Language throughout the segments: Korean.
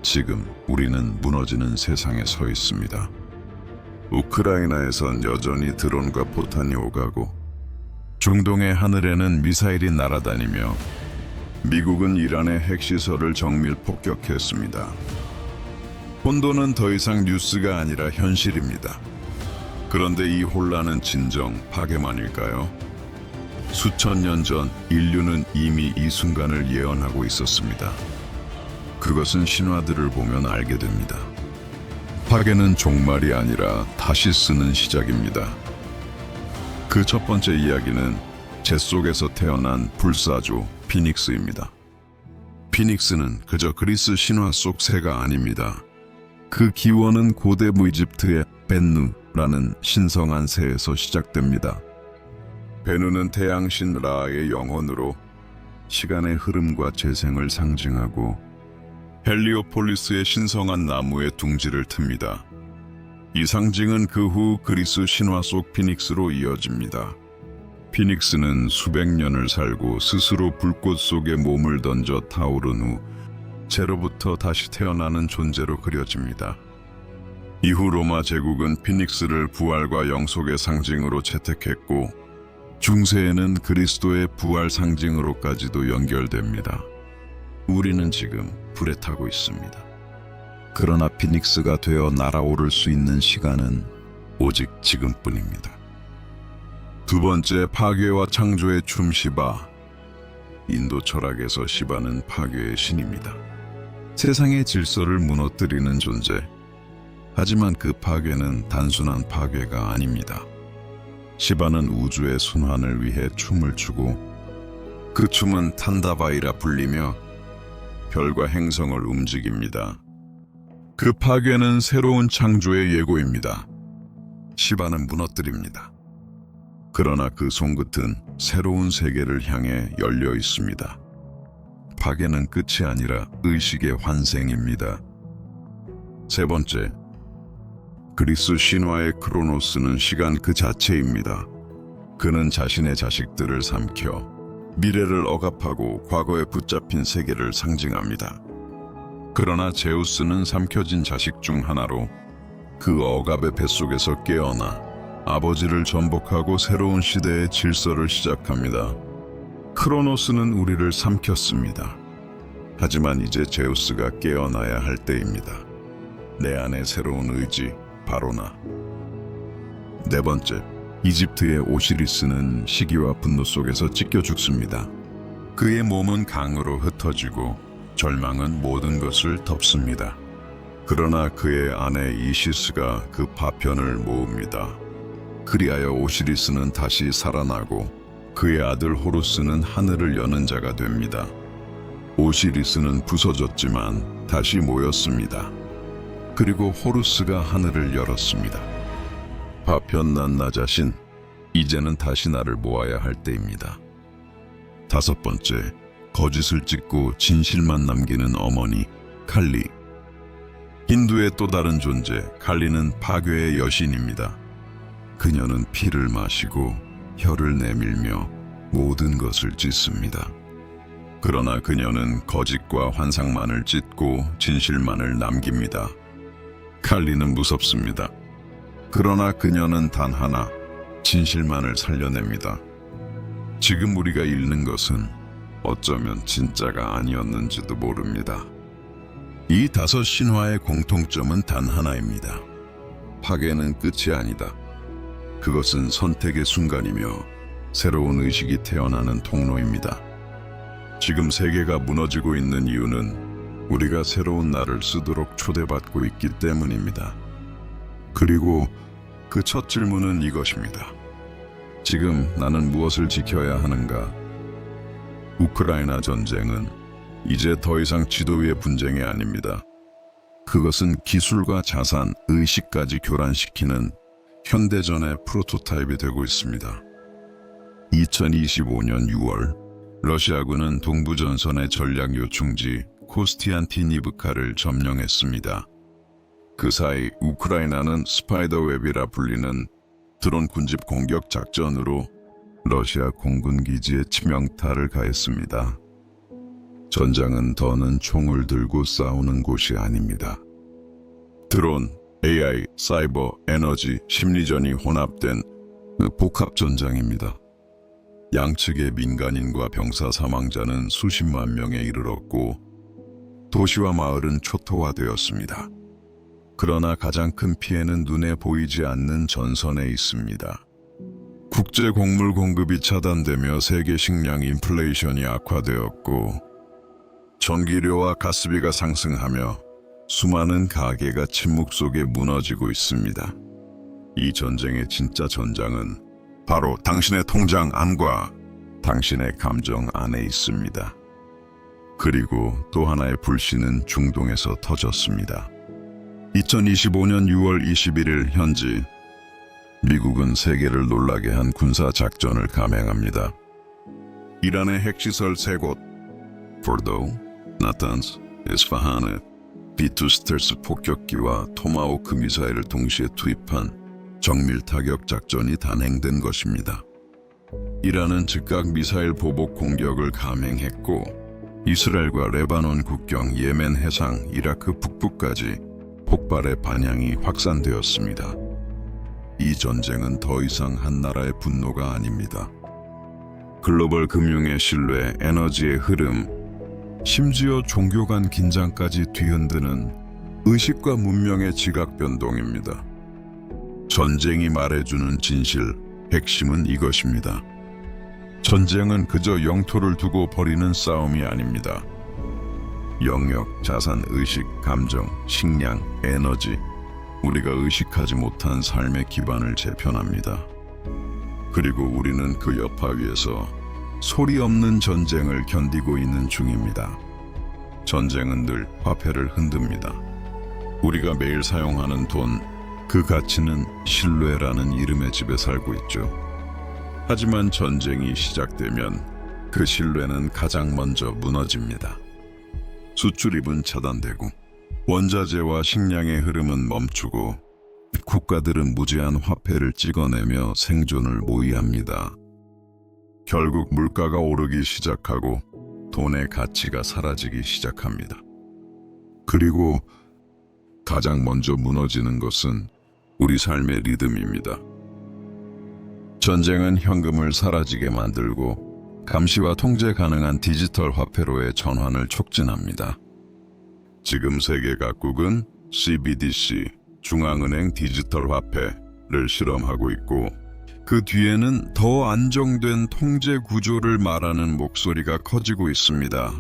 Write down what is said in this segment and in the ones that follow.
지금 우리는 무너지는 세상에 서 있습니다. 우크라이나에선 여전히 드론과 포탄이 오가고 중동의 하늘에는 미사일이 날아다니며 미국은 이란의 핵시설을 정밀 폭격했습니다. 혼돈은 더 이상 뉴스가 아니라 현실입니다. 그런데 이 혼란은 진정 파괴만일까요? 수천 년 전 인류는 이미 이 순간을 예언하고 있었습니다. 그것은 신화들을 보면 알게 됩니다. 파괴는 종말이 아니라 다시 쓰는 시작입니다. 그 첫 번째 이야기는 재 속에서 태어난 불사조 피닉스입니다. 피닉스는 그저 그리스 신화 속 새가 아닙니다. 그 기원은 고대 무이집트의 벤누라는 신성한 새에서 시작됩니다. 베누는 태양신 라의 영혼으로 시간의 흐름과 재생을 상징하고 헬리오폴리스의 신성한 나무에 둥지를 틉니다. 이 상징은 그 후 그리스 신화 속 피닉스로 이어집니다. 피닉스는 수백 년을 살고 스스로 불꽃 속에 몸을 던져 타오른 후 재로부터 다시 태어나는 존재로 그려집니다. 이후 로마 제국은 피닉스를 부활과 영속의 상징으로 채택했고 중세에는 그리스도의 부활 상징으로까지도 연결됩니다. 우리는 지금 불에 타고 있습니다. 그러나 피닉스가 되어 날아오를 수 있는 시간은 오직 지금뿐입니다. 두 번째, 파괴와 창조의 춤 시바. 인도 철학에서 시바는 파괴의 신입니다. 세상의 질서를 무너뜨리는 존재. 하지만 그 파괴는 단순한 파괴가 아닙니다. 시바는 우주의 순환을 위해 춤을 추고 그 춤은 탄다바이라 불리며 별과 행성을 움직입니다. 그 파괴는 새로운 창조의 예고입니다. 시바는 무너뜨립니다. 그러나 그 손끝은 새로운 세계를 향해 열려 있습니다. 파괴는 끝이 아니라 의식의 환생입니다. 세 번째, 그리스 신화의 크로노스는 시간 그 자체입니다. 그는 자신의 자식들을 삼켜 미래를 억압하고 과거에 붙잡힌 세계를 상징합니다. 그러나 제우스는 삼켜진 자식 중 하나로 그 억압의 뱃속에서 깨어나 아버지를 전복하고 새로운 시대의 질서를 시작합니다. 크로노스는 우리를 삼켰습니다. 하지만 이제 제우스가 깨어나야 할 때입니다. 내 안의 새로운 의지, 바로 나. 네 번째, 이집트의 오시리스는 시기와 분노 속에서 찢겨 죽습니다. 그의 몸은 강으로 흩어지고 절망은 모든 것을 덮습니다. 그러나 그의 아내 이시스가 그 파편을 모읍니다. 그리하여 오시리스는 다시 살아나고 그의 아들 호루스는 하늘을 여는 자가 됩니다. 오시리스는 부서졌지만 다시 모였습니다. 그리고 호루스가 하늘을 열었습니다. 파편난 나 자신, 이제는 다시 나를 모아야 할 때입니다. 다섯 번째, 거짓을 찢고 진실만 남기는 어머니, 칼리. 힌두의 또 다른 존재, 칼리는 파괴의 여신입니다. 그녀는 피를 마시고 혀를 내밀며 모든 것을 찢습니다. 그러나 그녀는 거짓과 환상만을 찢고 진실만을 남깁니다. 칼리는 무섭습니다. 그러나 그녀는 단 하나, 진실만을 살려냅니다. 지금 우리가 읽는 것은 어쩌면 진짜가 아니었는지도 모릅니다. 이 다섯 신화의 공통점은 단 하나입니다. 파괴는 끝이 아니다. 그것은 선택의 순간이며 새로운 의식이 태어나는 통로입니다. 지금 세계가 무너지고 있는 이유는 우리가 새로운 날을 쓰도록 초대받고 있기 때문입니다. 그리고 그 첫 질문은 이것입니다. 지금 나는 무엇을 지켜야 하는가? 우크라이나 전쟁은 이제 더 이상 지도 위의 분쟁이 아닙니다. 그것은 기술과 자산, 의식까지 교란시키는 현대전의 프로토타입이 되고 있습니다. 2025년 6월, 러시아군은 동부전선의 전략 요충지 코스티안티니브카를 점령했습니다. 그 사이 우크라이나는 스파이더웹이라 불리는 드론 군집 공격 작전으로 러시아 공군 기지에 치명타를 가했습니다. 전장은 더는 총을 들고 싸우는 곳이 아닙니다. 드론, AI, 사이버, 에너지, 심리전이 혼합된 복합전장입니다. 양측의 민간인과 병사 사망자는 수십만 명에 이르렀고 도시와 마을은 초토화되었습니다. 그러나 가장 큰 피해는 눈에 보이지 않는 전선에 있습니다. 국제 곡물 공급이 차단되며 세계 식량 인플레이션이 악화되었고 전기료와 가스비가 상승하며 수많은 가게가 침묵 속에 무너지고 있습니다. 이 전쟁의 진짜 전장은 바로 당신의 통장 안과 당신의 감정 안에 있습니다. 그리고 또 하나의 불씨는 중동에서 터졌습니다. 2025년 6월 21일 현지 미국은 세계를 놀라게 한 군사 작전을 감행합니다. 이란의 핵시설 3곳 포도, 나탄스, 에스파한에 B2 스텔스 폭격기와 토마호크 미사일을 동시에 투입한 정밀 타격 작전이 단행된 것입니다. 이란은 즉각 미사일 보복 공격을 감행했고 이스라엘과 레바논 국경, 예멘 해상, 이라크 북부까지 폭발의 반향이 확산되었습니다. 이 전쟁은 더 이상 한 나라의 분노가 아닙니다. 글로벌 금융의 신뢰, 에너지의 흐름, 심지어 종교 간 긴장까지 뒤흔드는 의식과 문명의 지각 변동입니다. 전쟁이 말해주는 진실, 핵심은 이것입니다. 전쟁은 그저 영토를 두고 벌이는 싸움이 아닙니다. 영역, 자산, 의식, 감정, 식량, 에너지, 우리가 의식하지 못한 삶의 기반을 재편합니다. 그리고 우리는 그 여파 위에서 소리 없는 전쟁을 견디고 있는 중입니다. 전쟁은 늘 화폐를 흔듭니다. 우리가 매일 사용하는 돈, 그 가치는 신뢰라는 이름의 집에 살고 있죠. 하지만 전쟁이 시작되면 그 신뢰는 가장 먼저 무너집니다. 수출입은 차단되고 원자재와 식량의 흐름은 멈추고 국가들은 무제한 화폐를 찍어내며 생존을 모의합니다. 결국 물가가 오르기 시작하고 돈의 가치가 사라지기 시작합니다. 그리고 가장 먼저 무너지는 것은 우리 삶의 리듬입니다. 전쟁은 현금을 사라지게 만들고 감시와 통제 가능한 디지털 화폐로의 전환을 촉진합니다. 지금 세계 각국은 CBDC, 중앙은행 디지털 화폐를 실험하고 있고 그 뒤에는 더 안정된 통제 구조를 말하는 목소리가 커지고 있습니다.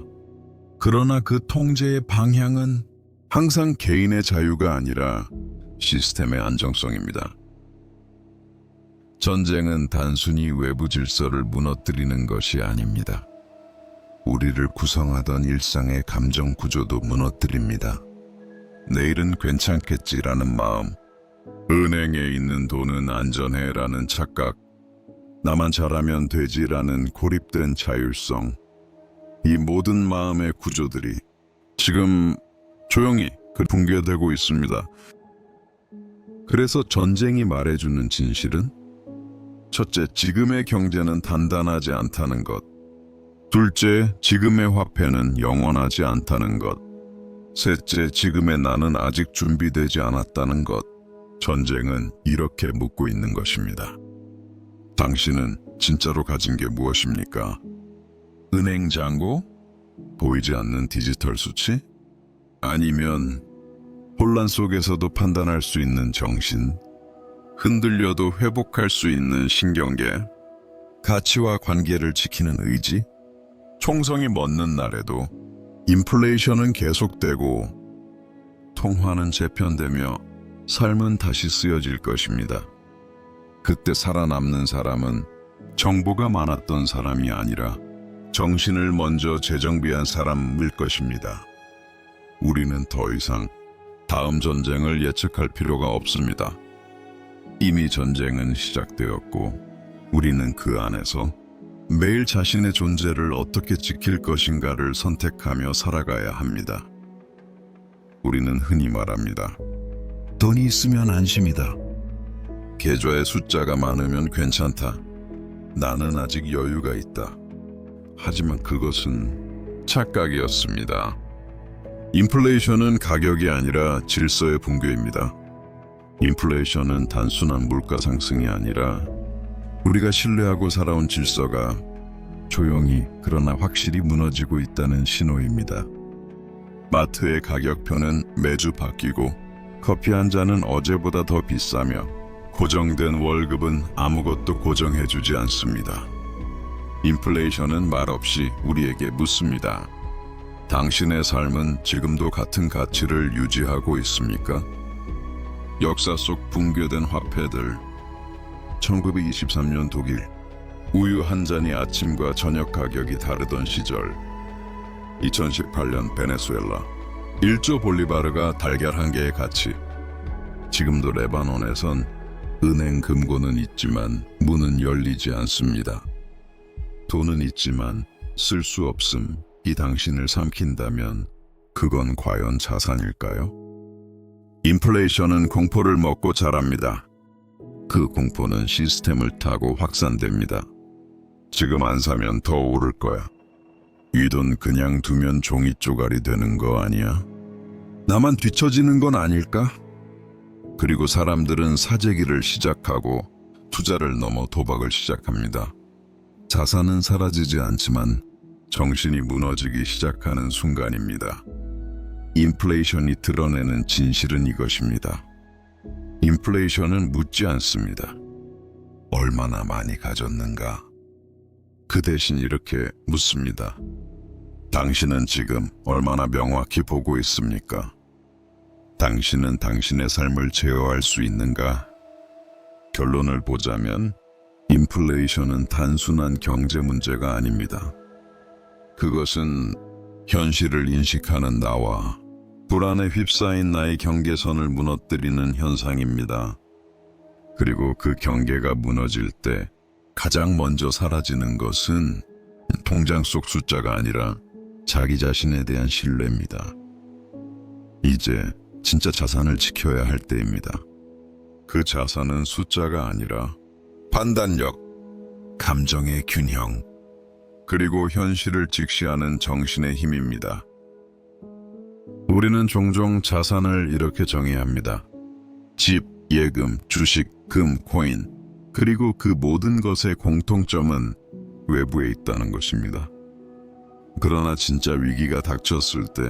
그러나 그 통제의 방향은 항상 개인의 자유가 아니라 시스템의 안정성입니다. 전쟁은 단순히 외부 질서를 무너뜨리는 것이 아닙니다. 우리를 구성하던 일상의 감정 구조도 무너뜨립니다. 내일은 괜찮겠지라는 마음, 은행에 있는 돈은 안전해라는 착각, 나만 잘하면 되지라는 고립된 자율성, 이 모든 마음의 구조들이 지금 조용히 붕괴되고 있습니다. 그래서 전쟁이 말해주는 진실은 첫째, 지금의 경제는 단단하지 않다는 것. 둘째, 지금의 화폐는 영원하지 않다는 것. 셋째, 지금의 나는 아직 준비되지 않았다는 것. 전쟁은 이렇게 묻고 있는 것입니다. 당신은 진짜로 가진 게 무엇입니까? 은행 잔고? 보이지 않는 디지털 수치? 아니면 혼란 속에서도 판단할 수 있는 정신? 흔들려도 회복할 수 있는 신경계? 가치와 관계를 지키는 의지? 총성이 멎는 날에도 인플레이션은 계속되고 통화는 재편되며 삶은 다시 쓰여질 것입니다. 그때 살아남는 사람은 정보가 많았던 사람이 아니라 정신을 먼저 재정비한 사람일 것입니다. 우리는 더 이상 다음 전쟁을 예측할 필요가 없습니다. 이미 전쟁은 시작되었고 우리는 그 안에서 매일 자신의 존재를 어떻게 지킬 것인가를 선택하며 살아가야 합니다. 우리는 흔히 말합니다. 돈이 있으면 안심이다. 계좌에 숫자가 많으면 괜찮다. 나는 아직 여유가 있다. 하지만 그것은 착각이었습니다. 인플레이션은 가격이 아니라 질서의 붕괴입니다. 인플레이션은 단순한 물가 상승이 아니라 우리가 신뢰하고 살아온 질서가 조용히 그러나 확실히 무너지고 있다는 신호입니다. 마트의 가격표는 매주 바뀌고 커피 한 잔은 어제보다 더 비싸며 고정된 월급은 아무것도 고정해주지 않습니다. 인플레이션은 말없이 우리에게 묻습니다. 당신의 삶은 지금도 같은 가치를 유지하고 있습니까? 역사 속 붕괴된 화폐들. 1923년 독일. 우유 한 잔이 아침과 저녁 가격이 다르던 시절. 2018년 베네수엘라. 1조 볼리바르가 달걀 한 개의 가치. 지금도 레바논에선 은행 금고는 있지만 문은 열리지 않습니다. 돈은 있지만 쓸 수 없음. 이 당신을 삼킨다면 그건 과연 자산일까요? 인플레이션은 공포를 먹고 자랍니다. 그 공포는 시스템을 타고 확산됩니다. 지금 안 사면 더 오를 거야. 이 돈 그냥 두면 종이 쪼가리 되는 거 아니야? 나만 뒤처지는 건 아닐까? 그리고 사람들은 사재기를 시작하고 투자를 넘어 도박을 시작합니다. 자산은 사라지지 않지만 정신이 무너지기 시작하는 순간입니다. 인플레이션이 드러내는 진실은 이것입니다. 인플레이션은 묻지 않습니다. 얼마나 많이 가졌는가? 그 대신 이렇게 묻습니다. 당신은 지금 얼마나 명확히 보고 있습니까? 당신은 당신의 삶을 제어할 수 있는가? 결론을 보자면 인플레이션은 단순한 경제 문제가 아닙니다. 그것은 현실을 인식하는 나와 불안에 휩싸인 나의 경계선을 무너뜨리는 현상입니다. 그리고 그 경계가 무너질 때 가장 먼저 사라지는 것은 통장 속 숫자가 아니라 자기 자신에 대한 신뢰입니다. 이제 진짜 자산을 지켜야 할 때입니다. 그 자산은 숫자가 아니라 판단력, 감정의 균형, 그리고 현실을 직시하는 정신의 힘입니다. 우리는 종종 자산을 이렇게 정의합니다. 집, 예금, 주식, 금, 코인, 그리고 그 모든 것의 공통점은 외부에 있다는 것입니다. 그러나 진짜 위기가 닥쳤을 때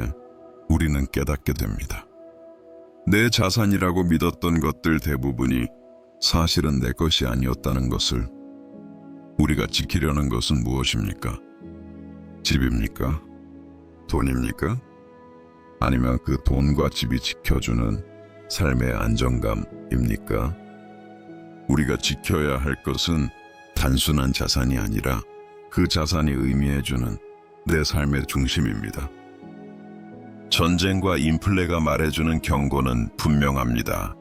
우리는 깨닫게 됩니다. 내 자산이라고 믿었던 것들 대부분이 사실은 내 것이 아니었다는 것을. 우리가 지키려는 것은 무엇입니까? 집입니까? 돈입니까? 아니면 그 돈과 집이 지켜주는 삶의 안정감입니까? 우리가 지켜야 할 것은 단순한 자산이 아니라 그 자산이 의미해주는 내 삶의 중심입니다. 전쟁과 인플레가 말해주는 경고는 분명합니다.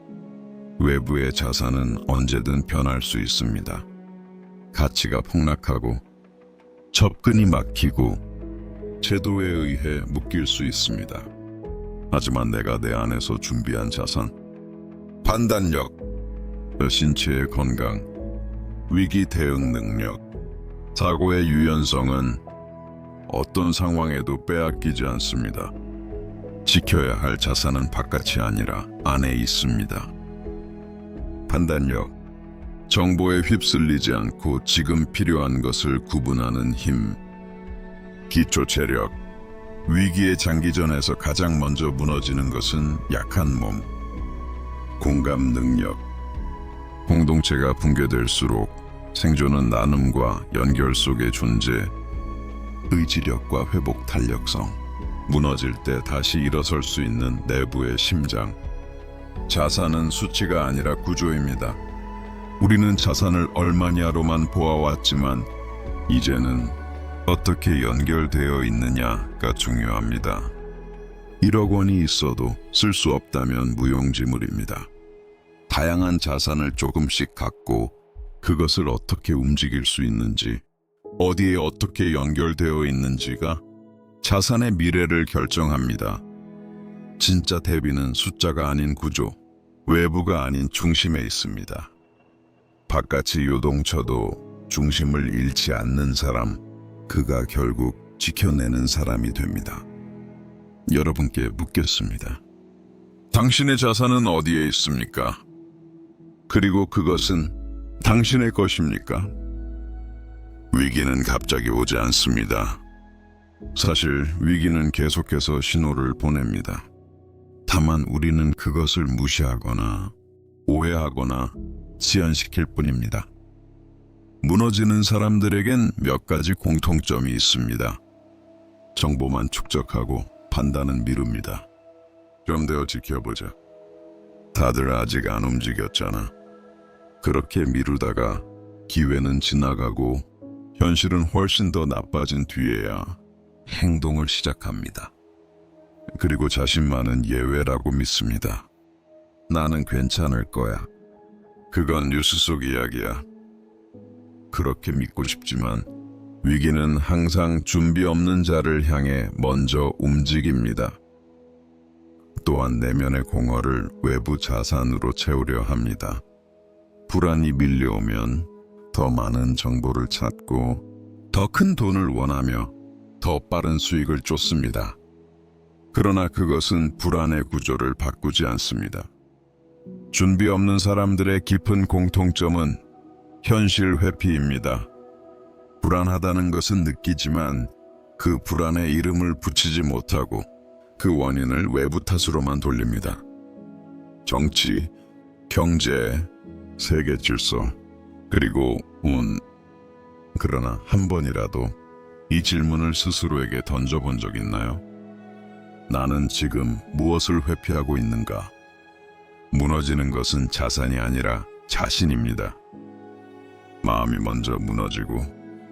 외부의 자산은 언제든 변할 수 있습니다. 가치가 폭락하고 접근이 막히고 제도에 의해 묶일 수 있습니다. 하지만 내가 내 안에서 준비한 자산, 판단력, 신체의 건강, 위기 대응 능력, 사고의 유연성은 어떤 상황에도 빼앗기지 않습니다. 지켜야 할 자산은 바깥이 아니라 안에 있습니다. 판단력, 정보에 휩쓸리지 않고 지금 필요한 것을 구분하는 힘. 기초 체력, 위기의 장기전에서 가장 먼저 무너지는 것은 약한 몸. 공감 능력, 공동체가 붕괴될수록 생존은 나눔과 연결 속의 존재. 의지력과 회복 탄력성, 무너질 때 다시 일어설 수 있는 내부의 심장. 자산은 수치가 아니라 구조입니다. 우리는 자산을 얼마냐로만 보아왔지만 이제는 어떻게 연결되어 있느냐가 중요합니다. 1억 원이 있어도 쓸 수 없다면 무용지물입니다. 다양한 자산을 조금씩 갖고 그것을 어떻게 움직일 수 있는지, 어디에 어떻게 연결되어 있는지가 자산의 미래를 결정합니다. 진짜 대비는 숫자가 아닌 구조, 외부가 아닌 중심에 있습니다. 바깥이 요동쳐도 중심을 잃지 않는 사람, 그가 결국 지켜내는 사람이 됩니다. 여러분께 묻겠습니다. 당신의 자산은 어디에 있습니까? 그리고 그것은 당신의 것입니까? 위기는 갑자기 오지 않습니다. 사실 위기는 계속해서 신호를 보냅니다. 다만 우리는 그것을 무시하거나 오해하거나 지연시킬 뿐입니다. 무너지는 사람들에겐 몇 가지 공통점이 있습니다. 정보만 축적하고 판단은 미룹니다. 좀 더 지켜보자. 다들 아직 안 움직였잖아. 그렇게 미루다가 기회는 지나가고 현실은 훨씬 더 나빠진 뒤에야 행동을 시작합니다. 그리고 자신만은 예외라고 믿습니다. 나는 괜찮을 거야. 그건 뉴스 속 이야기야. 그렇게 믿고 싶지만 위기는 항상 준비 없는 자를 향해 먼저 움직입니다. 또한 내면의 공허를 외부 자산으로 채우려 합니다. 불안이 밀려오면 더 많은 정보를 찾고 더 큰 돈을 원하며 더 빠른 수익을 쫓습니다. 그러나 그것은 불안의 구조를 바꾸지 않습니다. 준비 없는 사람들의 깊은 공통점은 현실 회피입니다. 불안하다는 것은 느끼지만 그 불안에 이름을 붙이지 못하고 그 원인을 외부 탓으로만 돌립니다. 정치, 경제, 세계 질서, 그리고 운. 그러나 한 번이라도 이 질문을 스스로에게 던져본 적 있나요? 나는 지금 무엇을 회피하고 있는가? 무너지는 것은 자산이 아니라 자신입니다. 마음이 먼저 무너지고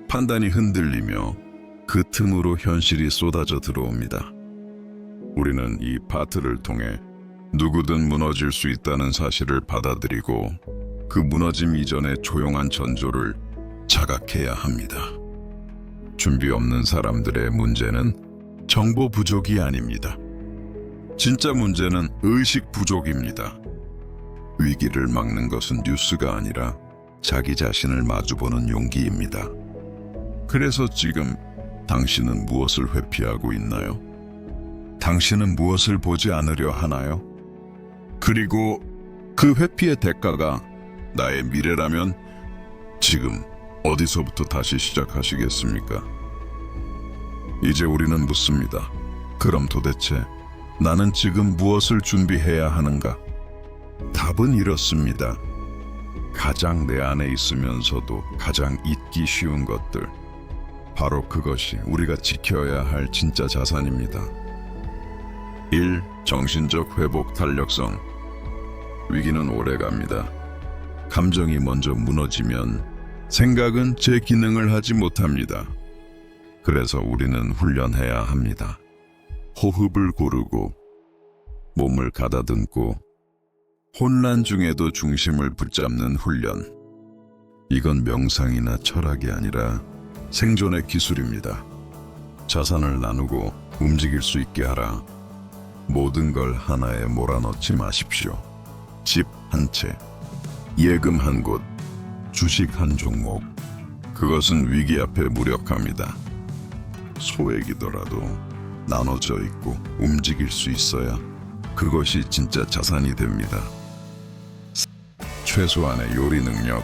판단이 흔들리며 그 틈으로 현실이 쏟아져 들어옵니다. 우리는 이 파트를 통해 누구든 무너질 수 있다는 사실을 받아들이고 그 무너짐 이전의 조용한 전조를 자각해야 합니다. 준비 없는 사람들의 문제는 정보 부족이 아닙니다. 진짜 문제는 의식 부족입니다. 위기를 막는 것은 뉴스가 아니라 자기 자신을 마주보는 용기입니다. 그래서 지금 당신은 무엇을 회피하고 있나요? 당신은 무엇을 보지 않으려 하나요? 그리고 그 회피의 대가가 나의 미래라면 지금 어디서부터 다시 시작하시겠습니까? 이제 우리는 묻습니다. 그럼 도대체 나는 지금 무엇을 준비해야 하는가? 답은 이렇습니다. 가장 내 안에 있으면서도 가장 잊기 쉬운 것들. 바로 그것이 우리가 지켜야 할 진짜 자산입니다. 1. 정신적 회복 탄력성. 위기는 오래갑니다. 감정이 먼저 무너지면 생각은 제 기능을 하지 못합니다. 그래서 우리는 훈련해야 합니다. 호흡을 고르고 몸을 가다듬고 혼란 중에도 중심을 붙잡는 훈련. 이건 명상이나 철학이 아니라 생존의 기술입니다. 자산을 나누고 움직일 수 있게 하라. 모든 걸 하나에 몰아넣지 마십시오. 집 한 채, 예금 한 곳, 주식 한 종목. 그것은 위기 앞에 무력합니다. 소액이더라도 나눠져 있고 움직일 수 있어야 그것이 진짜 자산이 됩니다. 최소한의 요리 능력,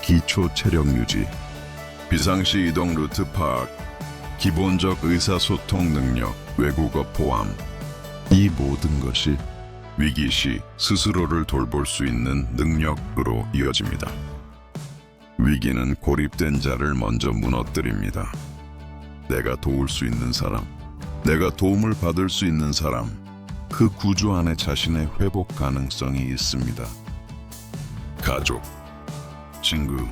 기초 체력 유지, 비상시 이동 루트 파악, 기본적 의사소통 능력, 외국어 포함. 이 모든 것이 위기 시 스스로를 돌볼 수 있는 능력으로 이어집니다. 위기는 고립된 자를 먼저 무너뜨립니다. 내가 도울 수 있는 사람, 내가 도움을 받을 수 있는 사람, 그 구조 안에 자신의 회복 가능성이 있습니다. 가족, 친구,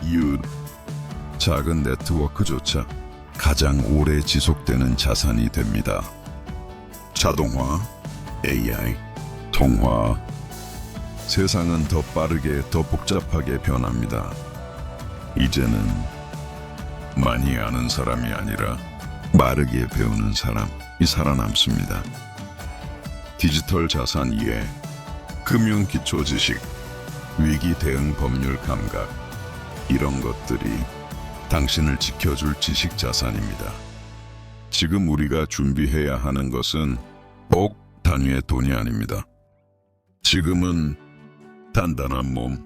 이웃, 작은 네트워크조차 가장 오래 지속되는 자산이 됩니다. 자동화, AI, 통화. 세상은 더 빠르게 더 복잡하게 변합니다. 이제는 많이 아는 사람이 아니라 빠르게 배우는 사람이 살아남습니다. 디지털 자산 이해, 금융 기초 지식, 위기 대응 법률 감각. 이런 것들이 당신을 지켜줄 지식 자산입니다. 지금 우리가 준비해야 하는 것은 억 단위의 돈이 아닙니다. 지금은 단단한 몸,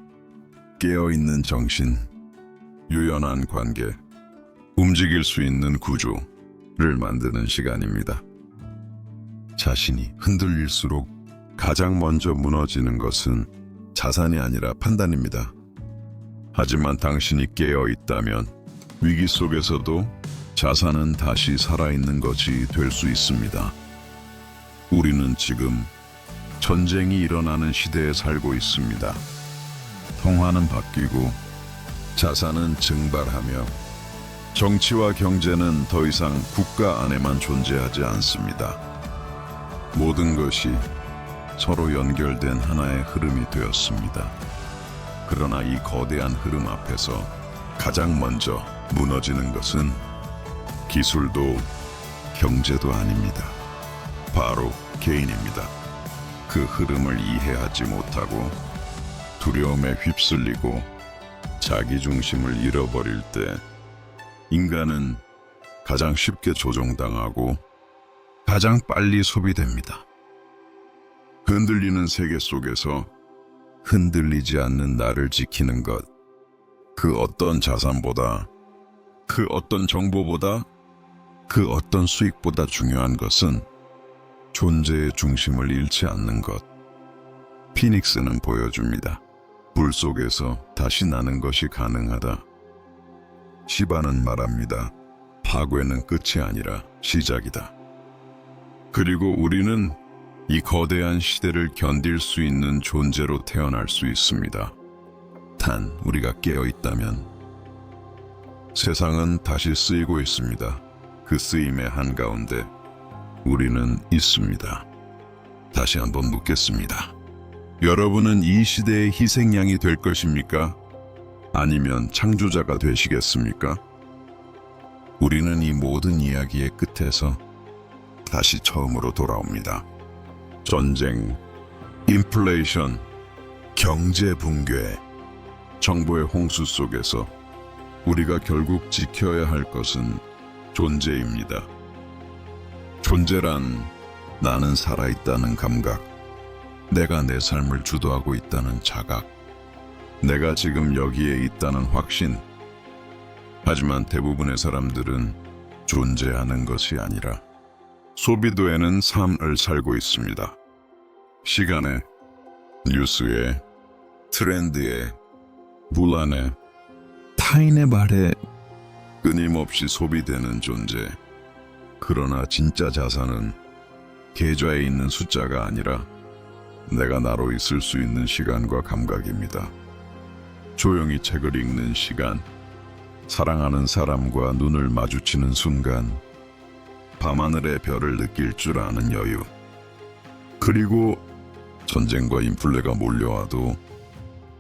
깨어있는 정신, 유연한 관계, 움직일 수 있는 구조를 만드는 시간입니다. 자신이 흔들릴수록 가장 먼저 무너지는 것은 자산이 아니라 판단입니다. 하지만 당신이 깨어 있다면 위기 속에서도 자산은 다시 살아있는 것이 될 수 있습니다. 우리는 지금 전쟁이 일어나는 시대에 살고 있습니다. 통화는 바뀌고 자산은 증발하며 정치와 경제는 더 이상 국가 안에만 존재하지 않습니다. 모든 것이 서로 연결된 하나의 흐름이 되었습니다. 그러나 이 거대한 흐름 앞에서 가장 먼저 무너지는 것은 기술도 경제도 아닙니다. 바로 개인입니다. 그 흐름을 이해하지 못하고 두려움에 휩쓸리고 자기 중심을 잃어버릴 때 인간은 가장 쉽게 조종당하고 가장 빨리 소비됩니다. 흔들리는 세계 속에서 흔들리지 않는 나를 지키는 것, 그 어떤 자산보다, 그 어떤 정보보다, 그 어떤 수익보다 중요한 것은 존재의 중심을 잃지 않는 것. 피닉스는 보여줍니다. 불 속에서 다시 나는 것이 가능하다. 시바는 말합니다. 파괴는 끝이 아니라 시작이다. 그리고 우리는 이 거대한 시대를 견딜 수 있는 존재로 태어날 수 있습니다. 단 우리가 깨어 있다면. 세상은 다시 쓰이고 있습니다. 그 쓰임의 한가운데 우리는 있습니다. 다시 한번 묻겠습니다. 여러분은 이 시대의 희생양이 될 것입니까? 아니면 창조자가 되시겠습니까? 우리는 이 모든 이야기의 끝에서 다시 처음으로 돌아옵니다. 전쟁, 인플레이션, 경제 붕괴, 정보의 홍수 속에서 우리가 결국 지켜야 할 것은 존재입니다. 존재란 나는 살아있다는 감각, 내가 내 삶을 주도하고 있다는 자각, 내가 지금 여기에 있다는 확신. 하지만 대부분의 사람들은 존재하는 것이 아니라 소비도에는 삶을 살고 있습니다. 시간에, 뉴스에, 트렌드에, 불안에, 타인의 말에 끊임없이 소비되는 존재. 그러나 진짜 자산은 계좌에 있는 숫자가 아니라 내가 나로 있을 수 있는 시간과 감각입니다. 조용히 책을 읽는 시간, 사랑하는 사람과 눈을 마주치는 순간, 밤하늘의 별을 느낄 줄 아는 여유, 그리고 전쟁과 인플레가 몰려와도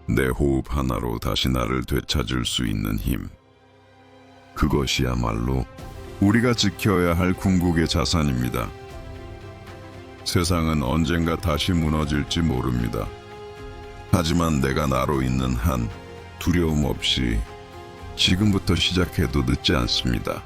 내 호흡 하나로 다시 나를 되찾을 수 있는 힘. 그것이야말로 우리가 지켜야 할 궁극의 자산입니다. 세상은 언젠가 다시 무너질지 모릅니다. 하지만 내가 나로 있는 한 두려움 없이 지금부터 시작해도 늦지 않습니다.